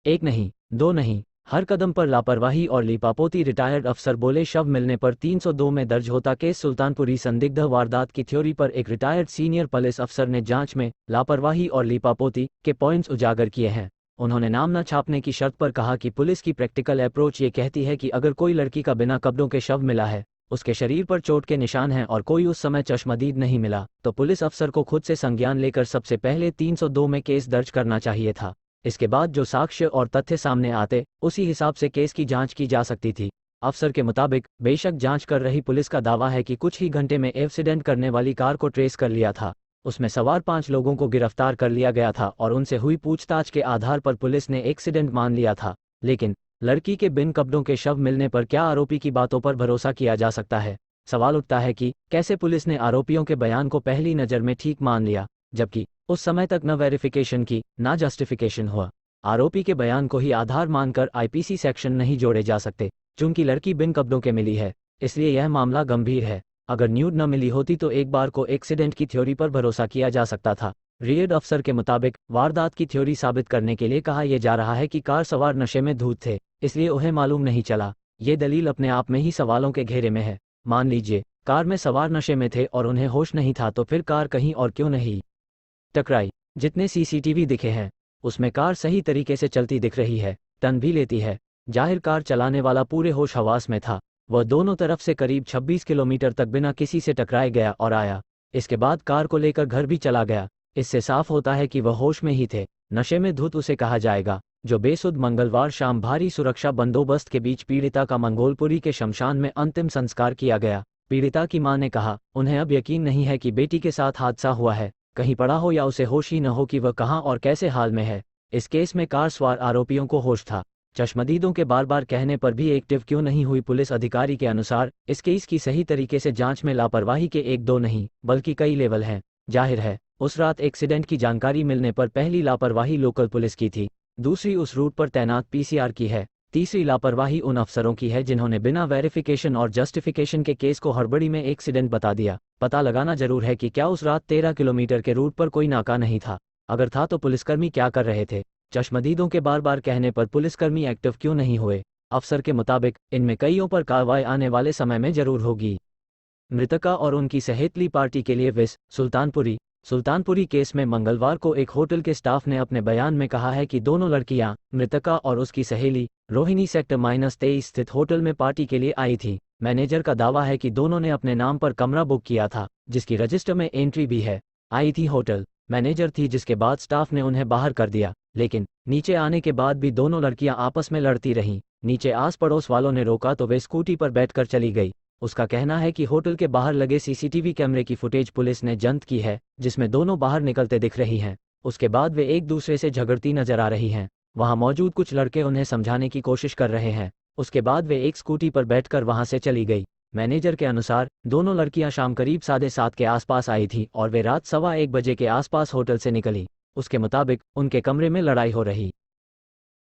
एक नहीं, दो नहीं, हर कदम पर लापरवाही और लीपापोती। रिटायर्ड अफसर बोले, शव मिलने पर 302 में दर्ज होता केस। सुल्तानपुरी संदिग्ध वारदात की थ्योरी पर एक रिटायर्ड सीनियर पुलिस अफसर ने जांच में लापरवाही और लीपापोती के पॉइंट्स उजागर किए हैं। उन्होंने नाम न छापने की शर्त पर कहा कि पुलिस की प्रैक्टिकल अप्रोच ये कहती है कि अगर कोई लड़की का बिना कपड़ों के शव मिला है, उसके शरीर पर चोट के निशान हैं और कोई उस समय चश्मदीद नहीं मिला, तो पुलिस अफसर को खुद से संज्ञान लेकर सबसे पहले 302 में केस दर्ज करना चाहिए था। इसके बाद जो साक्ष्य और तथ्य सामने आते, उसी हिसाब से केस की जांच की जा सकती थी। अफसर के मुताबिक बेशक जांच कर रही पुलिस का दावा है कि कुछ ही घंटे में एक्सीडेंट करने वाली कार को ट्रेस कर लिया था। उसमें सवार 5 लोगों को गिरफ्तार कर लिया गया था और उनसे हुई पूछताछ के आधार पर पुलिस ने एक्सीडेंट मान लिया था। लेकिन लड़की के बिन कपड़ों के शव मिलने पर क्या आरोपी की बातों पर भरोसा किया जा सकता है? सवाल उठता है कि कैसे पुलिस ने आरोपियों के बयान को पहली नज़र में ठीक मान लिया, जबकि उस समय तक न वेरिफिकेशन की न जस्टिफिकेशन हुआ। आरोपी के बयान को ही आधार मानकर आईपीसी सेक्शन नहीं जोड़े जा सकते। चूंकि लड़की बिन कपड़ों के मिली है, इसलिए यह मामला गंभीर है। अगर न्यूड न मिली होती तो एक बार को एक्सीडेंट की थ्योरी पर भरोसा किया जा सकता था। रिटायर्ड अफसर के मुताबिक वारदात की थ्योरी साबित करने के लिए कहा यह जा रहा है कि कार सवार नशे में धूत थे, इसलिए उन्हें मालूम नहीं चला। ये दलील अपने आप में ही सवालों के घेरे में है। मान लीजिए कार में सवार नशे में थे और उन्हें होश नहीं था, तो फिर कार कहीं और क्यों नहीं टकराई? जितने सीसीटीवी दिखे हैं उसमें कार सही तरीके से चलती दिख रही है, टर्न भी लेती है। जाहिर कार चलाने वाला पूरे होश हवास में था। वह दोनों तरफ से करीब 26 किलोमीटर तक बिना किसी से टकराए गया और आया। इसके बाद कार को लेकर घर भी चला गया। इससे साफ होता है कि वह होश में ही थे। नशे में धुत उसे कहा जाएगा जो बेसुध मंगलवार शाम भारी सुरक्षा बंदोबस्त के बीच पीड़िता का मंगोलपुरी के शमशान में अंतिम संस्कार किया गया। पीड़िता की मां ने कहा, उन्हें अब यकीन नहीं है कि बेटी के साथ हादसा हुआ है। कहीं पड़ा हो या उसे होश ही न हो कि वह कहां और कैसे हाल में है। इस केस में कार सवार आरोपियों को होश था। चश्मदीदों के बार बार कहने पर भी एक्टिव क्यों नहीं हुई? पुलिस अधिकारी के अनुसार इस केस की सही तरीके से जांच में लापरवाही के एक दो नहीं बल्कि कई लेवल हैं। जाहिर है उस रात एक्सीडेंट की जानकारी मिलने पर पहली लापरवाही लोकल पुलिस की थी, दूसरी उस रूट पर तैनात पीसीआर की है, तीसरी लापरवाही उन अफसरों की है जिन्होंने बिना वेरिफिकेशन और जस्टिफिकेशन के केस को हड़बड़ी में एक्सीडेंट बता दिया। पता लगाना जरूर है कि क्या उस रात 13 किलोमीटर के रूट पर कोई नाका नहीं था? अगर था तो पुलिसकर्मी क्या कर रहे थे? चश्मदीदों के बार बार कहने पर पुलिसकर्मी एक्टिव क्यों नहीं हुए? अफसर के मुताबिक इनमें कईयों पर कार्रवाई आने वाले समय में जरूर होगी। मृतका और उनकी सहेतली पार्टी के लिए विस सुल्तानपुरी केस में मंगलवार को एक होटल के स्टाफ ने अपने बयान में कहा है कि दोनों लड़कियां, मृतका और उसकी सहेली, रोहिणी सेक्टर -23 स्थित होटल में पार्टी के लिए आई थी। मैनेजर का दावा है कि दोनों ने अपने नाम पर कमरा बुक किया था, जिसकी रजिस्टर में एंट्री भी है। आई थी होटल मैनेजर थी, जिसके बाद स्टाफ ने उन्हें बाहर कर दिया। लेकिन नीचे आने के बाद भी दोनों लड़कियां आपस में लड़ती रहीं। नीचे आस पड़ोस वालों ने रोका तो वे स्कूटी पर बैठकर चली गई। उसका कहना है कि होटल के बाहर लगे सीसीटीवी कैमरे की फुटेज पुलिस ने जब्त की है, जिसमें दोनों बाहर निकलते दिख रही हैं। उसके बाद वे एक दूसरे से झगड़ती नजर आ रही हैं। वहां मौजूद कुछ लड़के उन्हें समझाने की कोशिश कर रहे हैं। उसके बाद वे एक स्कूटी पर बैठकर वहां से चली गई। मैनेजर के अनुसार दोनों लड़कियां शाम करीब 7:30 के आसपास आई थी और वे रात 1:15 बजे के आसपास होटल से निकली। उसके मुताबिक उनके कमरे में लड़ाई हो रही